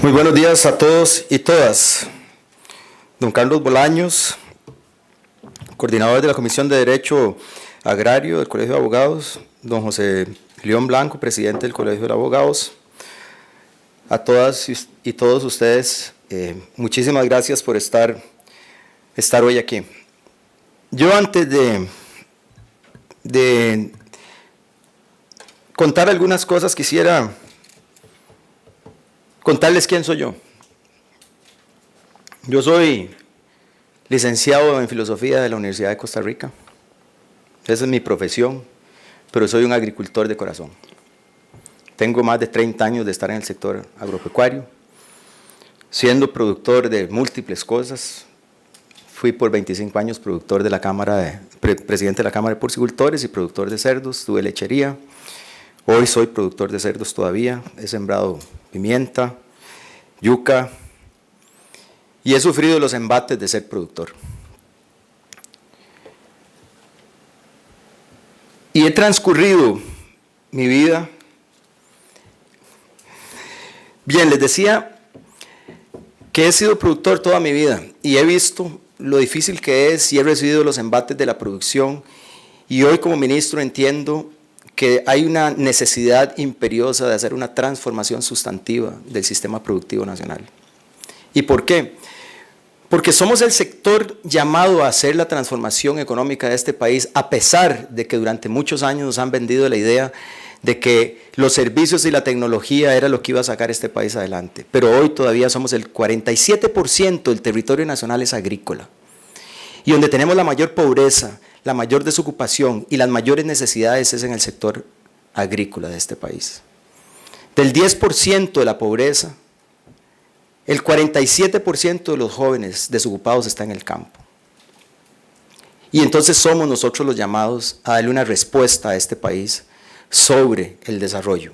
Muy buenos días a todos y todas. Don Carlos Bolaños, coordinador de la Comisión de Derecho Agrario del Colegio de Abogados. Don José León Blanco, presidente del Colegio de Abogados. A todas y todos ustedes, muchísimas gracias por estar hoy aquí. Yo antes de contar algunas cosas quisiera contarles quién soy yo. Yo soy licenciado en Filosofía de la Universidad de Costa Rica. Esa es mi profesión, pero soy un agricultor de corazón. Tengo más de 30 años de estar en el sector agropecuario, siendo productor de múltiples cosas. Fui por 25 años productor de la presidente de la Cámara de Porcicultores y productor de cerdos, tuve lechería. Hoy soy productor de cerdos todavía, he sembrado pimienta, yuca, y he sufrido los embates de ser productor. Y he transcurrido mi vida. Bien, les decía que he sido productor toda mi vida y he visto lo difícil que es y he recibido los embates de la producción, y hoy como ministro entiendo que hay una necesidad imperiosa de hacer una transformación sustantiva del sistema productivo nacional. ¿Y por qué? Porque somos el sector llamado a hacer la transformación económica de este país, a pesar de que durante muchos años nos han vendido la idea de que los servicios y la tecnología era lo que iba a sacar este país adelante. Pero hoy todavía somos el 47% del territorio nacional es agrícola. Y donde tenemos la mayor pobreza, la mayor desocupación y las mayores necesidades es en el sector agrícola de este país. Del 10% de la pobreza, el 47% de los jóvenes desocupados está en el campo. Y entonces somos nosotros los llamados a darle una respuesta a este país sobre el desarrollo.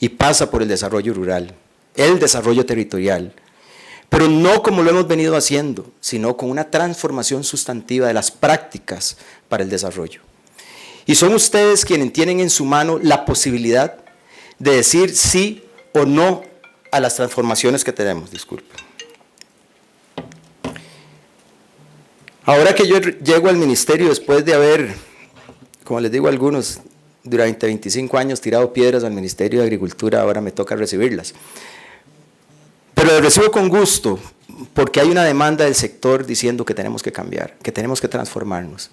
Y pasa por el desarrollo rural, el desarrollo territorial, pero no como lo hemos venido haciendo, sino con una transformación sustantiva de las prácticas para el desarrollo. Y son ustedes quienes tienen en su mano la posibilidad de decir sí o no a las transformaciones que tenemos. Disculpen. Ahora que yo llego al ministerio después de haber, como les digo a algunos, durante 25 años tirado piedras al Ministerio de Agricultura, ahora me toca recibirlas. Pero lo recibo con gusto, porque hay una demanda del sector diciendo que tenemos que cambiar, que tenemos que transformarnos.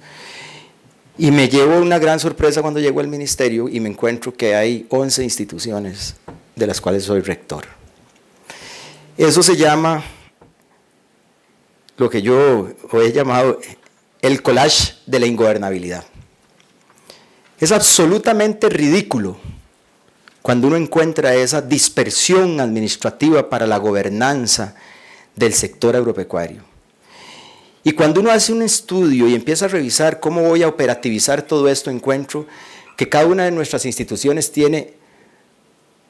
Y me llevo una gran sorpresa cuando llego al ministerio y me encuentro que hay 11 instituciones de las cuales soy rector. Eso se llama lo que yo he llamado el collage de la ingobernabilidad. Es absolutamente ridículo cuando uno encuentra esa dispersión administrativa para la gobernanza del sector agropecuario. Y cuando uno hace un estudio y empieza a revisar cómo voy a operativizar todo esto, encuentro que cada una de nuestras instituciones tiene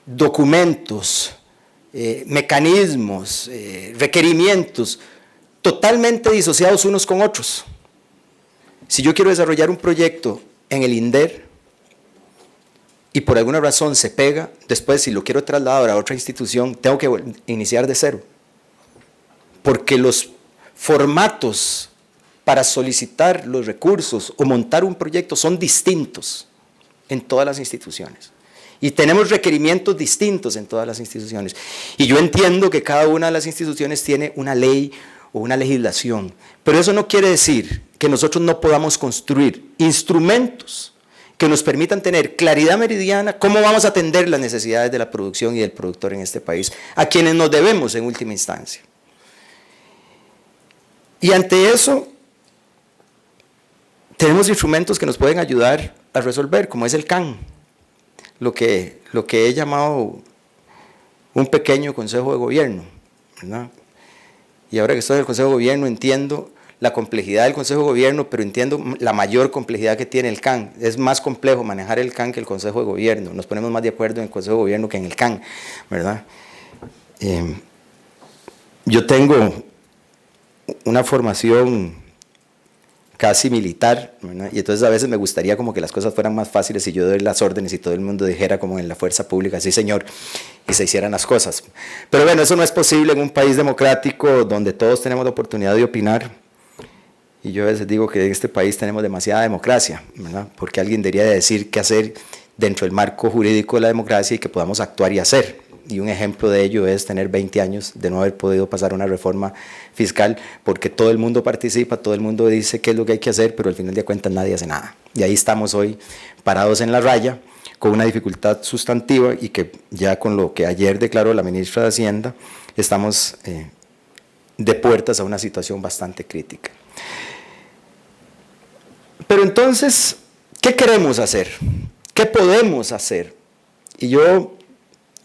documentos, mecanismos, requerimientos totalmente disociados unos con otros. Si yo quiero desarrollar un proyecto en el INDER y por alguna razón se pega, después si lo quiero trasladar a otra institución, tengo que iniciar de cero. Porque los formatos para solicitar los recursos o montar un proyecto son distintos en todas las instituciones. Y tenemos requerimientos distintos en todas las instituciones. Y yo entiendo que cada una de las instituciones tiene una ley o una legislación, pero eso no quiere decir que nosotros no podamos construir instrumentos que nos permitan tener claridad meridiana cómo vamos a atender las necesidades de la producción y del productor en este país, a quienes nos debemos en última instancia. Y ante eso, tenemos instrumentos que nos pueden ayudar a resolver, como es el CAN, lo que he llamado un pequeño consejo de gobierno, ¿verdad? Y ahora que estoy en el consejo de gobierno entiendo la complejidad del consejo de gobierno, pero entiendo la mayor complejidad que tiene el CAN. Es más complejo manejar el CAN que el consejo de gobierno. Nos ponemos más de acuerdo en el consejo de gobierno que en el CAN, ¿verdad? Yo tengo una formación casi militar, ¿verdad? Y entonces a veces me gustaría como que las cosas fueran más fáciles y yo doy las órdenes y todo el mundo dijera como en la fuerza pública, sí señor, y se hicieran las cosas. Pero bueno, eso no es posible en un país democrático donde todos tenemos la oportunidad de opinar. Y yo a veces digo que en este país tenemos demasiada democracia, ¿verdad? Porque alguien debería de decir qué hacer dentro del marco jurídico de la democracia y que podamos actuar y hacer. Y un ejemplo de ello es tener 20 años de no haber podido pasar una reforma fiscal, porque todo el mundo participa, todo el mundo dice qué es lo que hay que hacer, pero al final de cuentas nadie hace nada. Y ahí estamos hoy parados en la raya, con una dificultad sustantiva y que ya con lo que ayer declaró la ministra de Hacienda, estamos de puertas a una situación bastante crítica. Pero entonces, ¿qué queremos hacer? ¿Qué podemos hacer? Y yo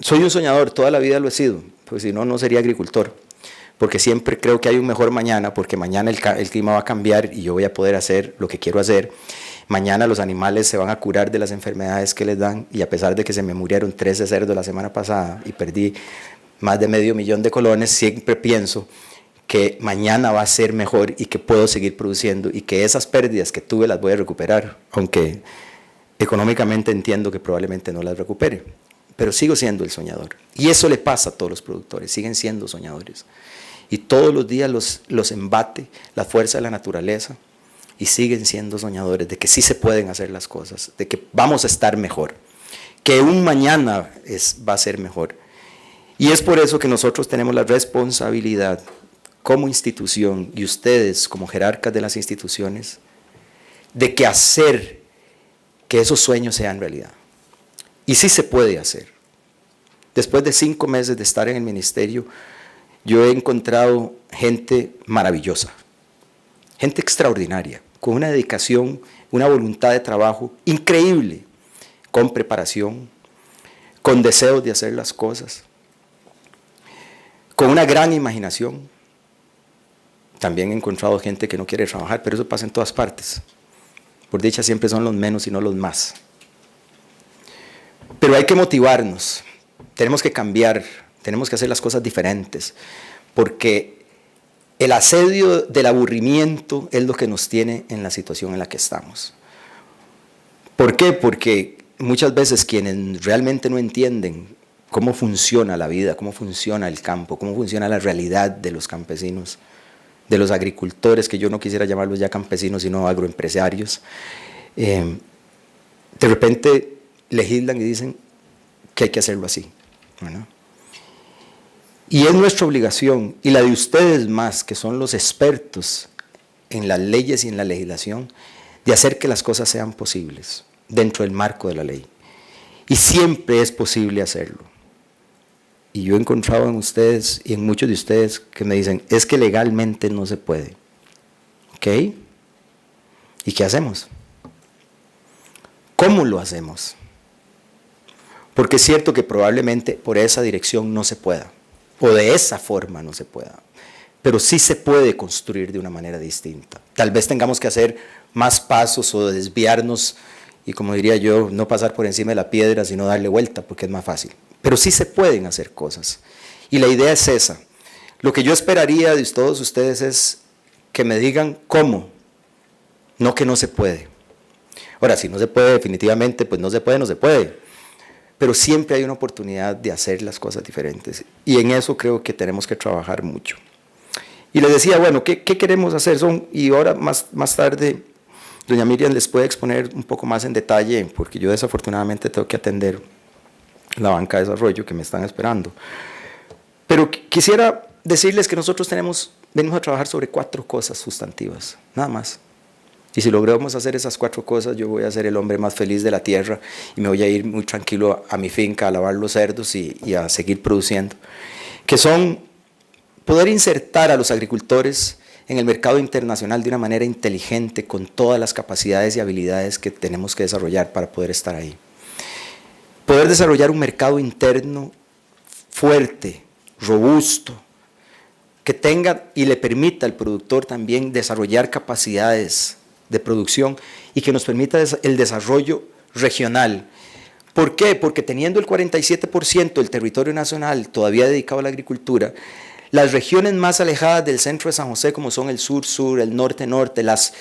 soy un soñador, toda la vida lo he sido, porque si no, no sería agricultor, porque siempre creo que hay un mejor mañana, porque mañana el clima va a cambiar y yo voy a poder hacer lo que quiero hacer. Mañana los animales se van a curar de las enfermedades que les dan, y a pesar de que se me murieron 13 cerdos la semana pasada y perdí más de $500,000 de colones, siempre pienso que mañana va a ser mejor y que puedo seguir produciendo y que esas pérdidas que tuve las voy a recuperar, aunque económicamente entiendo que probablemente no las recupere, pero sigo siendo el soñador. Y eso le pasa a todos los productores, siguen siendo soñadores. Y todos los días los embate la fuerza de la naturaleza y siguen siendo soñadores de que sí se pueden hacer las cosas, de que vamos a estar mejor, que un mañana va a ser mejor. Y es por eso que nosotros tenemos la responsabilidad como institución y ustedes como jerarcas de las instituciones de que hacer que esos sueños sean realidad. Y sí se puede hacer. Después de 5 meses de estar en el ministerio, yo he encontrado gente maravillosa, gente extraordinaria, con una dedicación, una voluntad de trabajo increíble, con preparación, con deseos de hacer las cosas, con una gran imaginación. También he encontrado gente que no quiere trabajar, pero eso pasa en todas partes. Por dicha siempre son los menos y no los más. Pero hay que motivarnos, tenemos que cambiar, tenemos que hacer las cosas diferentes, porque el asedio del aburrimiento es lo que nos tiene en la situación en la que estamos. ¿Por qué? Porque muchas veces quienes realmente no entienden cómo funciona la vida, cómo funciona el campo, cómo funciona la realidad de los campesinos, de los agricultores, que yo no quisiera llamarlos ya campesinos, sino agroempresarios, de repente legislan y dicen que hay que hacerlo así, ¿no? Y es nuestra obligación, y la de ustedes más, que son los expertos en las leyes y en la legislación, de hacer que las cosas sean posibles dentro del marco de la ley. Y siempre es posible hacerlo. Y yo he encontrado en ustedes y en muchos de ustedes que me dicen, es que legalmente no se puede. ¿Ok? ¿Y qué hacemos? ¿Cómo lo hacemos? Porque es cierto que probablemente por esa dirección no se pueda, o de esa forma no se pueda, pero sí se puede construir de una manera distinta. Tal vez tengamos que hacer más pasos o desviarnos, y como diría yo, no pasar por encima de la piedra, sino darle vuelta, porque es más fácil. Pero sí se pueden hacer cosas, y la idea es esa. Lo que yo esperaría de todos ustedes es que me digan cómo, no que no se puede. Ahora, si no se puede definitivamente, pues no se puede, pero siempre hay una oportunidad de hacer las cosas diferentes, y en eso creo que tenemos que trabajar mucho. Y les decía, bueno, ¿qué queremos hacer? Y ahora más tarde, doña Miriam les puede exponer un poco más en detalle, porque yo desafortunadamente tengo que atender la banca de desarrollo que me están esperando. Pero quisiera decirles que nosotros venimos a trabajar sobre 4 cosas sustantivas, nada más. Y si logramos hacer esas 4 cosas, yo voy a ser el hombre más feliz de la tierra y me voy a ir muy tranquilo a mi finca a lavar los cerdos y a seguir produciendo. Que son poder insertar a los agricultores en el mercado internacional de una manera inteligente, con todas las capacidades y habilidades que tenemos que desarrollar para poder estar ahí. Poder desarrollar un mercado interno fuerte, robusto, que tenga y le permita al productor también desarrollar capacidades de producción y que nos permita el desarrollo regional. ¿Por qué? Porque teniendo el 47% del territorio nacional todavía dedicado a la agricultura, Las regiones más alejadas del centro de San José, como son el sur-sur, el norte-norte, las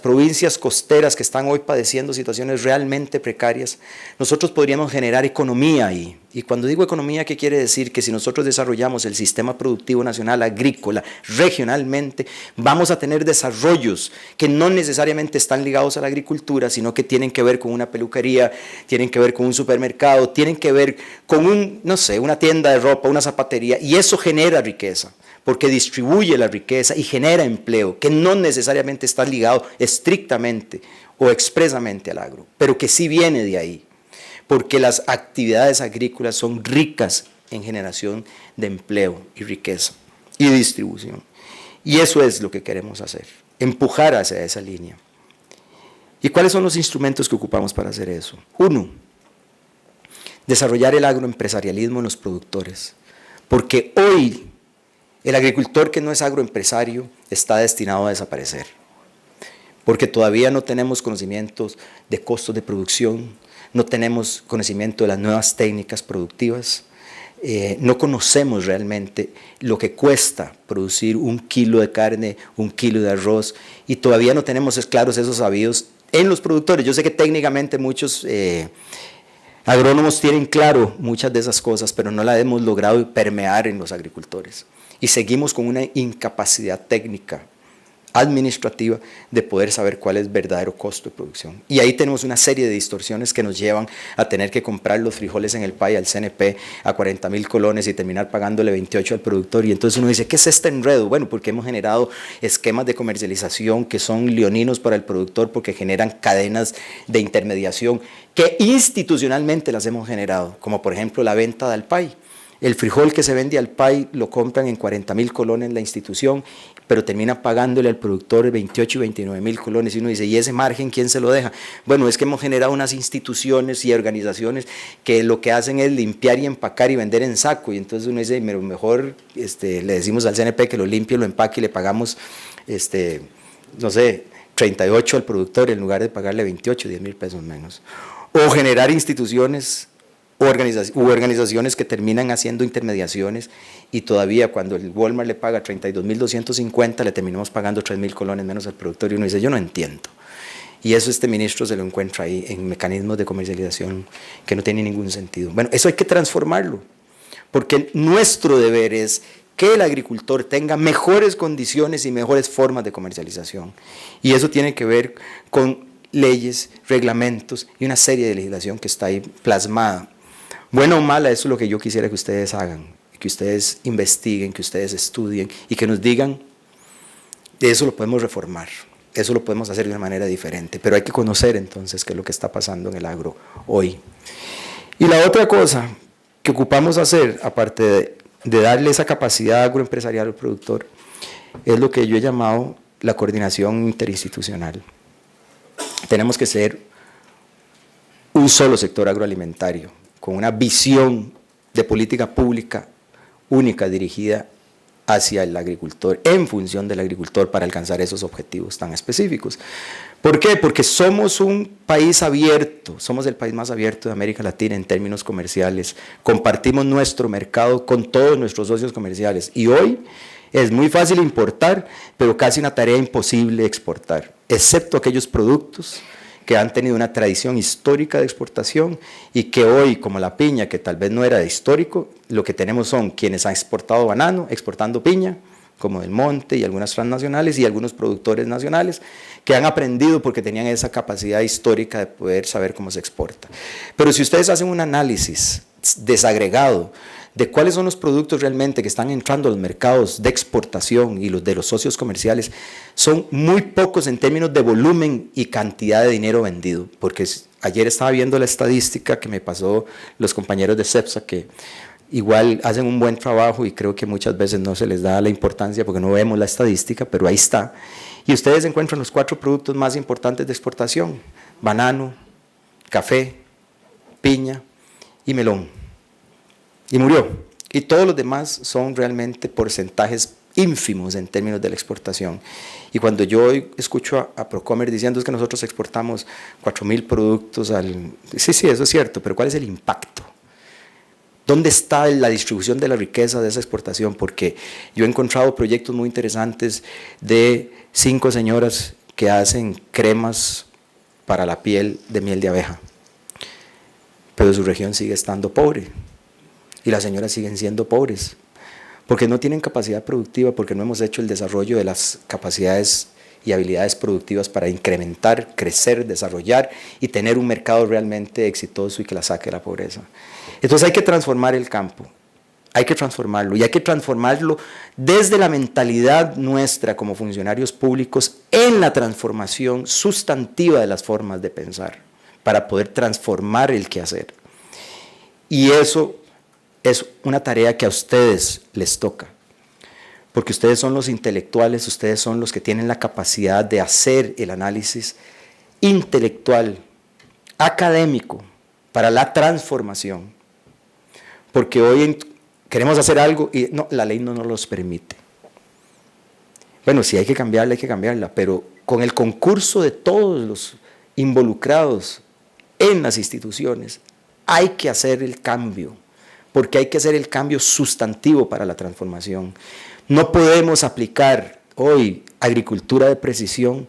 provincias costeras que están hoy padeciendo situaciones realmente precarias, nosotros podríamos generar economía ahí. Y cuando digo economía, ¿qué quiere decir? Que si nosotros desarrollamos el sistema productivo nacional agrícola regionalmente, vamos a tener desarrollos que no necesariamente están ligados a la agricultura, sino que tienen que ver con una peluquería, tienen que ver con un supermercado, tienen que ver con no sé, una tienda de ropa, una zapatería, y eso genera riqueza, porque distribuye la riqueza y genera empleo, que no necesariamente está ligado estrictamente o expresamente al agro, pero que sí viene de ahí, porque las actividades agrícolas son ricas en generación de empleo y riqueza y distribución. Y eso es lo que queremos hacer, empujar hacia esa línea. ¿Y cuáles son los instrumentos que ocupamos para hacer eso? Uno, desarrollar el agroempresarialismo en los productores, porque hoy el agricultor que no es agroempresario está destinado a desaparecer, porque todavía no tenemos conocimientos de costos de producción, no tenemos conocimiento de las nuevas técnicas productivas, no conocemos realmente lo que cuesta producir 1 kilo de carne, 1 kilo de arroz, y todavía no tenemos claros esos sabidos en los productores. Yo sé que técnicamente muchos agrónomos tienen claro muchas de esas cosas, pero no las hemos logrado permear en los agricultores. Y seguimos con una incapacidad técnica, administrativa, de poder saber cuál es el verdadero costo de producción. Y ahí tenemos una serie de distorsiones que nos llevan a tener que comprar los frijoles en el PAI al CNP a 40.000 colones y terminar pagándole 28 al productor. Y entonces uno dice, ¿qué es este enredo? Bueno, porque hemos generado esquemas de comercialización que son leoninos para el productor, porque generan cadenas de intermediación que institucionalmente las hemos generado, como por ejemplo la venta del PAI. El frijol que se vende al PAI lo compran en 40.000 colones la institución, pero termina pagándole al productor 28 y 29.000 colones. Y uno dice, ¿y ese margen quién se lo deja? Bueno, es que hemos generado unas instituciones y organizaciones que lo que hacen es limpiar y empacar y vender en saco. Y entonces uno dice, mejor le decimos al CNP que lo limpie, lo empaque y le pagamos, no sé, 38 al productor en lugar de pagarle 28, 10.000 pesos menos. O generar instituciones u organizaciones que terminan haciendo intermediaciones, y todavía cuando el Walmart le paga 32.250 le terminamos pagando 3.000 colones menos al productor, y uno dice, yo no entiendo. Y eso este ministro se lo encuentra ahí en mecanismos de comercialización que no tienen ningún sentido. Bueno, eso hay que transformarlo, porque nuestro deber es que el agricultor tenga mejores condiciones y mejores formas de comercialización, y eso tiene que ver con leyes, reglamentos y una serie de legislación que está ahí plasmada. Buena o mala, eso es lo que yo quisiera que ustedes hagan, que ustedes investiguen, que ustedes estudien y que nos digan, eso lo podemos reformar, eso lo podemos hacer de una manera diferente, pero hay que conocer entonces qué es lo que está pasando en el agro hoy. Y la otra cosa que ocupamos hacer, aparte de darle esa capacidad agroempresarial al productor, es lo que yo he llamado la coordinación interinstitucional. Tenemos que ser un solo sector agroalimentario, con una visión de política pública única dirigida hacia el agricultor, en función del agricultor, para alcanzar esos objetivos tan específicos. ¿Por qué? Porque somos un país abierto, somos el país más abierto de América Latina en términos comerciales, compartimos nuestro mercado con todos nuestros socios comerciales, y hoy es muy fácil importar, pero casi una tarea imposible exportar, excepto aquellos productos que han tenido una tradición histórica de exportación y que hoy, como la piña, que tal vez no era de histórico, lo que tenemos son quienes han exportado banano, exportando piña, como Del Monte y algunas transnacionales y algunos productores nacionales que han aprendido porque tenían esa capacidad histórica de poder saber cómo se exporta. Pero si ustedes hacen un análisis desagregado de cuáles son los productos realmente que están entrando a los mercados de exportación y los de los socios comerciales, son muy pocos en términos de volumen y cantidad de dinero vendido, porque ayer estaba viendo la estadística que me pasó los compañeros de CEPSA, que igual hacen un buen trabajo y creo que muchas veces no se les da la importancia porque no vemos la estadística, pero ahí está. Y ustedes encuentran los 4 productos más importantes de exportación: banano, café, piña y melón. Y murió. Y todos los demás son realmente porcentajes ínfimos en términos de la exportación. Y cuando yo escucho a Procomer diciendo es que nosotros exportamos 4.000 productos al... Sí, eso es cierto, pero ¿cuál es el impacto? ¿Dónde está la distribución de la riqueza de esa exportación? Porque yo he encontrado proyectos muy interesantes de 5 señoras que hacen cremas para la piel de miel de abeja, pero su región sigue estando pobre y las señoras siguen siendo pobres porque no tienen capacidad productiva, porque no hemos hecho el desarrollo de las capacidades y habilidades productivas para incrementar, crecer, desarrollar y tener un mercado realmente exitoso y que la saque de la pobreza. Entonces hay que transformar el campo, hay que transformarlo y hay que transformarlo desde la mentalidad nuestra como funcionarios públicos en la transformación sustantiva de las formas de pensar para poder transformar el quehacer. Y eso es una tarea que a ustedes les toca, porque ustedes son los intelectuales, ustedes son los que tienen la capacidad de hacer el análisis intelectual, académico, para la transformación. Porque hoy queremos hacer algo y no, la ley no nos los permite. Bueno, si hay que cambiarla, pero con el concurso de todos los involucrados en las instituciones, hay que hacer el cambio, porque hay que hacer el cambio sustantivo para la transformación. No podemos aplicar hoy agricultura de precisión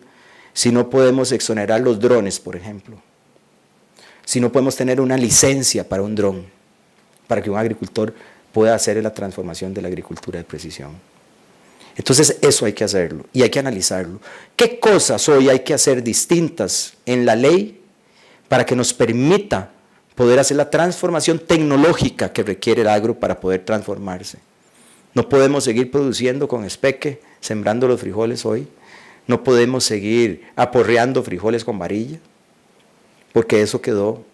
si no podemos exonerar los drones, por ejemplo. Si no podemos tener una licencia para un dron, para que un agricultor pueda hacer la transformación de la agricultura de precisión. Entonces eso hay que hacerlo y hay que analizarlo. ¿Qué cosas hoy hay que hacer distintas en la ley para que nos permita poder hacer la transformación tecnológica que requiere el agro para poder transformarse? No podemos seguir produciendo con espeque, sembrando los frijoles hoy. No podemos seguir aporreando frijoles con varilla, porque eso quedó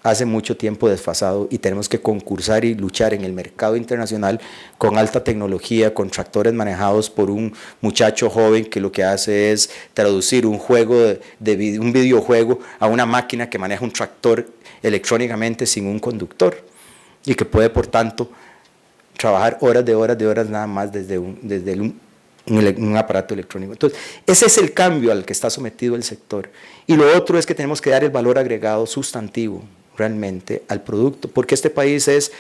hace mucho tiempo desfasado y tenemos que concursar y luchar en el mercado internacional con alta tecnología, con tractores manejados por un muchacho joven que lo que hace es traducir un un videojuego a una máquina que maneja un tractor electrónicamente sin un conductor y que puede, por tanto, trabajar horas de horas nada más desde un aparato electrónico. Entonces, ese es el cambio al que está sometido el sector. Y lo otro es que tenemos que dar el valor agregado sustantivo realmente al producto, porque este país es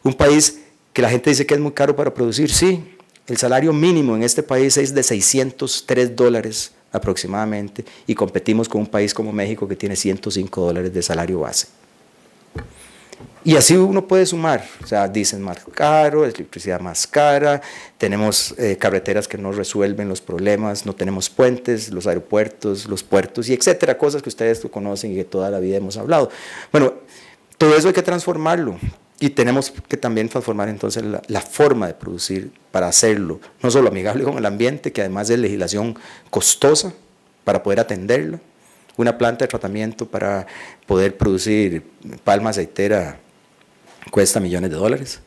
un país que la gente dice que es muy caro para producir. Sí, el salario mínimo en este país es de $603 aproximadamente y competimos con un país como México que tiene $105 de salario base. Y así uno puede sumar, o sea, dicen más caro, electricidad más cara, tenemos carreteras que no resuelven los problemas, no tenemos puentes, los aeropuertos, los puertos y etcétera, cosas que ustedes conocen y que toda la vida hemos hablado. Bueno, todo eso hay que transformarlo y tenemos que también transformar entonces la forma de producir para hacerlo, no solo amigable con el ambiente, que además es legislación costosa para poder atenderla, una planta de tratamiento para poder producir palma aceitera cuesta millones de dólares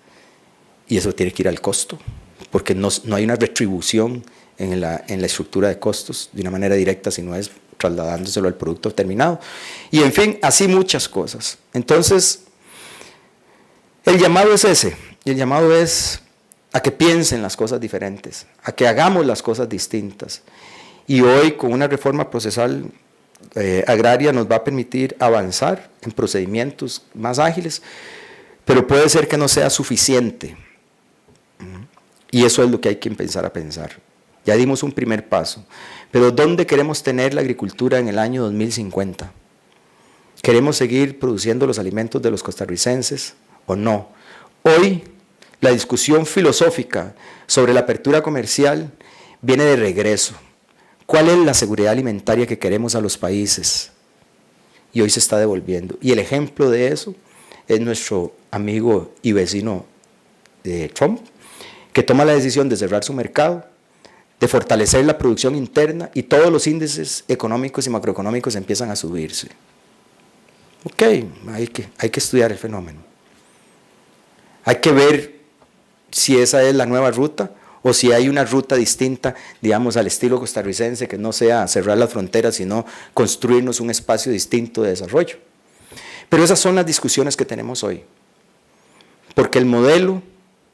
y eso tiene que ir al costo porque no hay una retribución en la estructura de costos de una manera directa, sino es trasladándoselo al producto terminado y en fin, así muchas cosas. Entonces el llamado es ese, y el llamado es a que piensen las cosas diferentes, a que hagamos las cosas distintas y hoy con una reforma procesal agraria nos va a permitir avanzar en procedimientos más ágiles, pero puede ser que no sea suficiente. Y eso es lo que hay que empezar a pensar. Ya dimos un primer paso, pero ¿dónde queremos tener la agricultura en el año 2050? ¿Queremos seguir produciendo los alimentos de los costarricenses o no? Hoy la discusión filosófica sobre la apertura comercial viene de regreso. ¿Cuál es la seguridad alimentaria que queremos a los países? Y hoy se está devolviendo. Y el ejemplo de eso es nuestro amigo y vecino de Trump, que toma la decisión de cerrar su mercado, de fortalecer la producción interna y todos los índices económicos y macroeconómicos empiezan a subirse. Ok, hay que estudiar el fenómeno. Hay que ver si esa es la nueva ruta o si hay una ruta distinta, digamos, al estilo costarricense, que no sea cerrar las fronteras, sino construirnos un espacio distinto de desarrollo. Pero esas son las discusiones que tenemos hoy, porque el modelo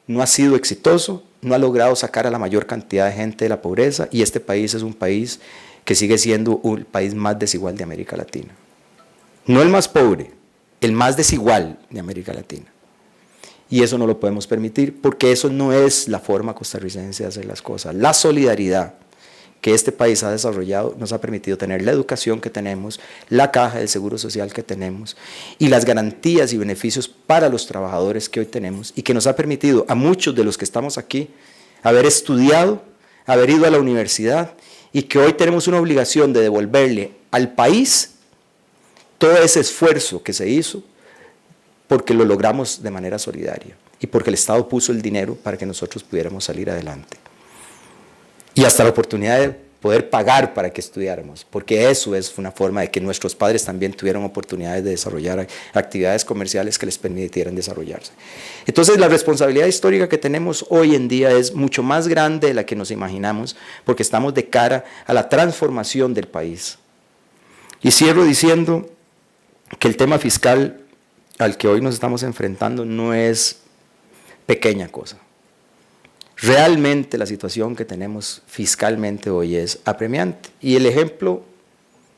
no ha sido exitoso, no ha logrado sacar a la mayor cantidad de gente de la pobreza y este país es un país que sigue siendo el país más desigual de América Latina. No el más pobre, el más desigual de América Latina. Y eso no lo podemos permitir porque eso no es la forma costarricense de hacer las cosas. La solidaridad que este país ha desarrollado nos ha permitido tener la educación que tenemos, la caja del seguro social que tenemos y las garantías y beneficios para los trabajadores que hoy tenemos y que nos ha permitido a muchos de los que estamos aquí haber estudiado, haber ido a la universidad y que hoy tenemos una obligación de devolverle al país todo ese esfuerzo que se hizo porque lo logramos de manera solidaria y porque el Estado puso el dinero para que nosotros pudiéramos salir adelante. Y hasta la oportunidad de poder pagar para que estudiáramos, porque eso es una forma de que nuestros padres también tuvieran oportunidades de desarrollar actividades comerciales que les permitieran desarrollarse. Entonces la responsabilidad histórica que tenemos hoy en día es mucho más grande de la que nos imaginamos, porque estamos de cara a la transformación del país. Y cierro diciendo que el tema fiscal al que hoy nos estamos enfrentando no es pequeña cosa. Realmente la situación que tenemos fiscalmente hoy es apremiante. Y el ejemplo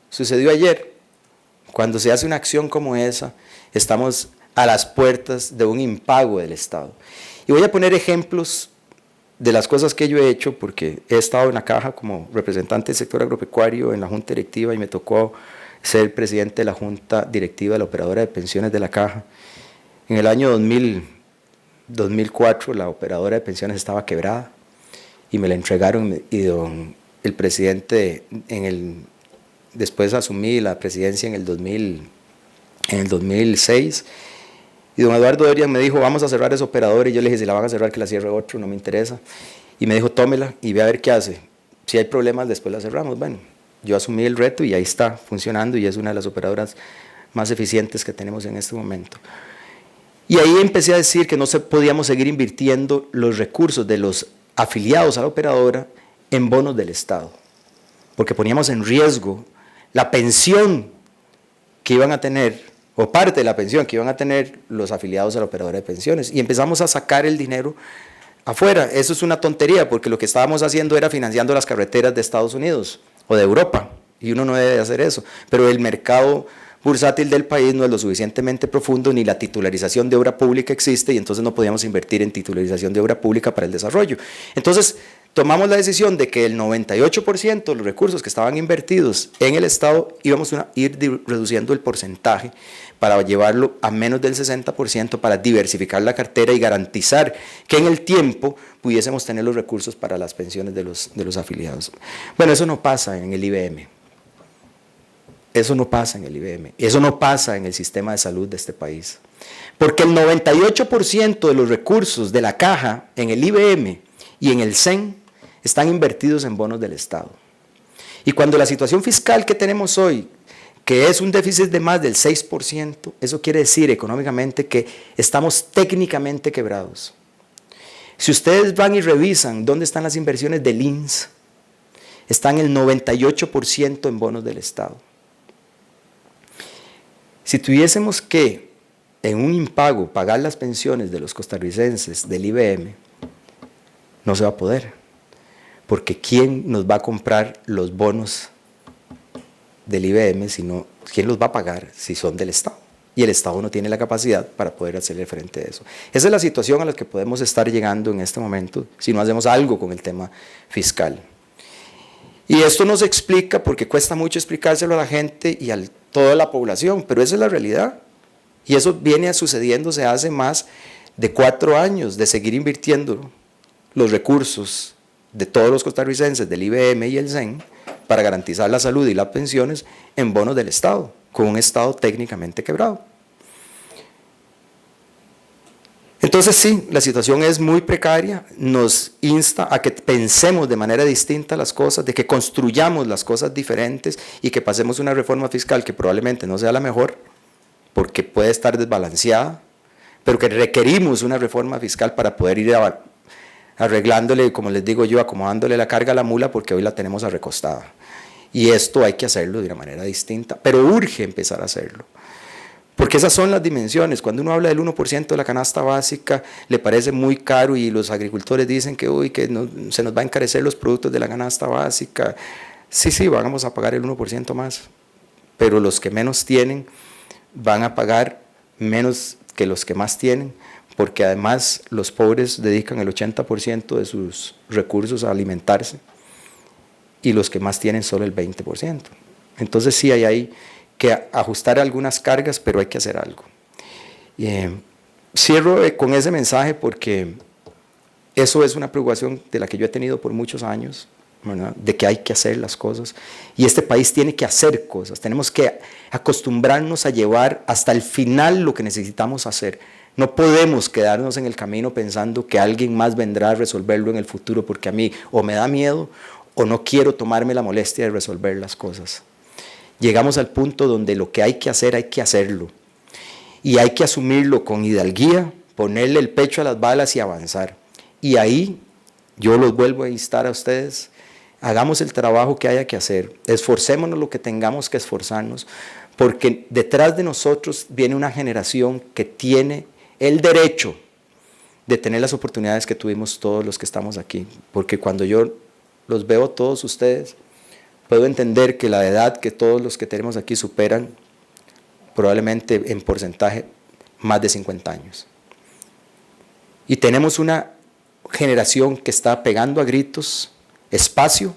sucedió ayer. Cuando se hace una acción como esa, estamos a las puertas de un impago del Estado. Y voy a poner ejemplos de las cosas que yo he hecho, porque he estado en la caja como representante del sector agropecuario en la junta directiva y me tocó ser presidente de la junta directiva de la operadora de pensiones de la caja. En el año 2004 la operadora de pensiones estaba quebrada y me la entregaron y el presidente, después asumí la presidencia en el 2006 y don Eduardo Dorian me dijo, vamos a cerrar esa operadora, y yo le dije, si la van a cerrar que la cierre otro, no me interesa, y me dijo, tómela y ve a ver qué hace, si hay problemas después la cerramos. Bueno, yo asumí el reto y ahí está funcionando y es una de las operadoras más eficientes que tenemos en este momento. Y ahí empecé a decir que no podíamos seguir invirtiendo los recursos de los afiliados a la operadora en bonos del Estado, porque poníamos en riesgo la pensión que iban a tener, o parte de la pensión que iban a tener los afiliados a la operadora de pensiones, y empezamos a sacar el dinero afuera. Eso es una tontería, porque lo que estábamos haciendo era financiando las carreteras de Estados Unidos o de Europa, y uno no debe hacer eso, pero el mercado bursátil del país no es lo suficientemente profundo, ni la titularización de obra pública existe, y entonces no podíamos invertir en titularización de obra pública para el desarrollo. Entonces tomamos la decisión de que el 98% de los recursos que estaban invertidos en el Estado íbamos a ir reduciendo el porcentaje para llevarlo a menos del 60%, para diversificar la cartera y garantizar que en el tiempo pudiésemos tener los recursos para las pensiones de los afiliados. Bueno, eso no pasa en el IBM. Eso no pasa en el IBM, eso no pasa en el sistema de salud de este país. Porque el 98% de los recursos de la caja en el IBM y en el CEN están invertidos en bonos del Estado. Y cuando la situación fiscal que tenemos hoy, que es un déficit de más del 6%, eso quiere decir económicamente que estamos técnicamente quebrados. Si ustedes van y revisan dónde están las inversiones del INSS, están el 98% en bonos del Estado. Si tuviésemos que, en un impago, pagar las pensiones de los costarricenses del IBM, no se va a poder, porque ¿quién nos va a comprar los bonos del IBM? ¿Quién los va a pagar si son del Estado? Y el Estado no tiene la capacidad para poder hacerle frente a eso. Esa es la situación a la que podemos estar llegando en este momento si no hacemos algo con el tema fiscal. Y esto nos explica, porque cuesta mucho explicárselo a la gente y a toda la población, pero esa es la realidad. Y eso viene sucediéndose hace más de 4 años de seguir invirtiendo los recursos de todos los costarricenses del IBM y el CEN para garantizar la salud y las pensiones en bonos del Estado, con un Estado técnicamente quebrado. Entonces sí, la situación es muy precaria, nos insta a que pensemos de manera distinta las cosas, de que construyamos las cosas diferentes y que pasemos una reforma fiscal que probablemente no sea la mejor, porque puede estar desbalanceada, pero que requerimos una reforma fiscal para poder ir arreglándole, como les digo yo, acomodándole la carga a la mula, porque hoy la tenemos arrecostada. Y esto hay que hacerlo de una manera distinta, pero urge empezar a hacerlo. Porque esas son las dimensiones. Cuando uno habla del 1% de la canasta básica, le parece muy caro y los agricultores dicen que, se nos va a encarecer los productos de la canasta básica. Sí, vamos a pagar el 1% más, pero los que menos tienen van a pagar menos que los que más tienen, porque además los pobres dedican el 80% de sus recursos a alimentarse y los que más tienen solo el 20%. Entonces sí hay que ajustar algunas cargas, pero hay que hacer algo. Cierro con ese mensaje porque eso es una preocupación de la que yo he tenido por muchos años, ¿verdad? De que hay que hacer las cosas y este país tiene que hacer cosas, tenemos que acostumbrarnos a llevar hasta el final lo que necesitamos hacer. No podemos quedarnos en el camino pensando que alguien más vendrá a resolverlo en el futuro, porque a mí o me da miedo o no quiero tomarme la molestia de resolver las cosas. Llegamos al punto donde lo que hay que hacerlo. Y hay que asumirlo con hidalguía, ponerle el pecho a las balas y avanzar. Y ahí yo los vuelvo a instar a ustedes, hagamos el trabajo que haya que hacer, esforcémonos lo que tengamos que esforzarnos, porque detrás de nosotros viene una generación que tiene el derecho de tener las oportunidades que tuvimos todos los que estamos aquí, porque cuando yo los veo todos ustedes, puedo entender que la edad que todos los que tenemos aquí superan probablemente en porcentaje más de 50 años. Y tenemos una generación que está pegando a gritos espacio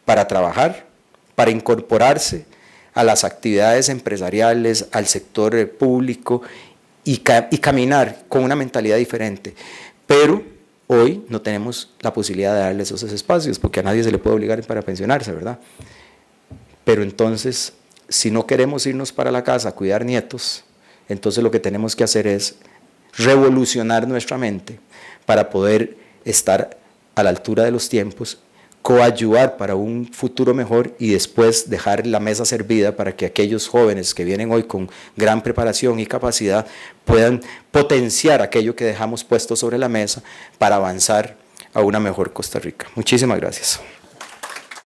para trabajar, para incorporarse a las actividades empresariales, al sector público y caminar con una mentalidad diferente. Pero hoy no tenemos la posibilidad de darles esos espacios porque a nadie se le puede obligar para pensionarse, ¿verdad? Pero entonces, si no queremos irnos para la casa a cuidar nietos, entonces lo que tenemos que hacer es revolucionar nuestra mente para poder estar a la altura de los tiempos, coadyuvar para un futuro mejor y después dejar la mesa servida para que aquellos jóvenes que vienen hoy con gran preparación y capacidad puedan potenciar aquello que dejamos puesto sobre la mesa para avanzar a una mejor Costa Rica. Muchísimas gracias.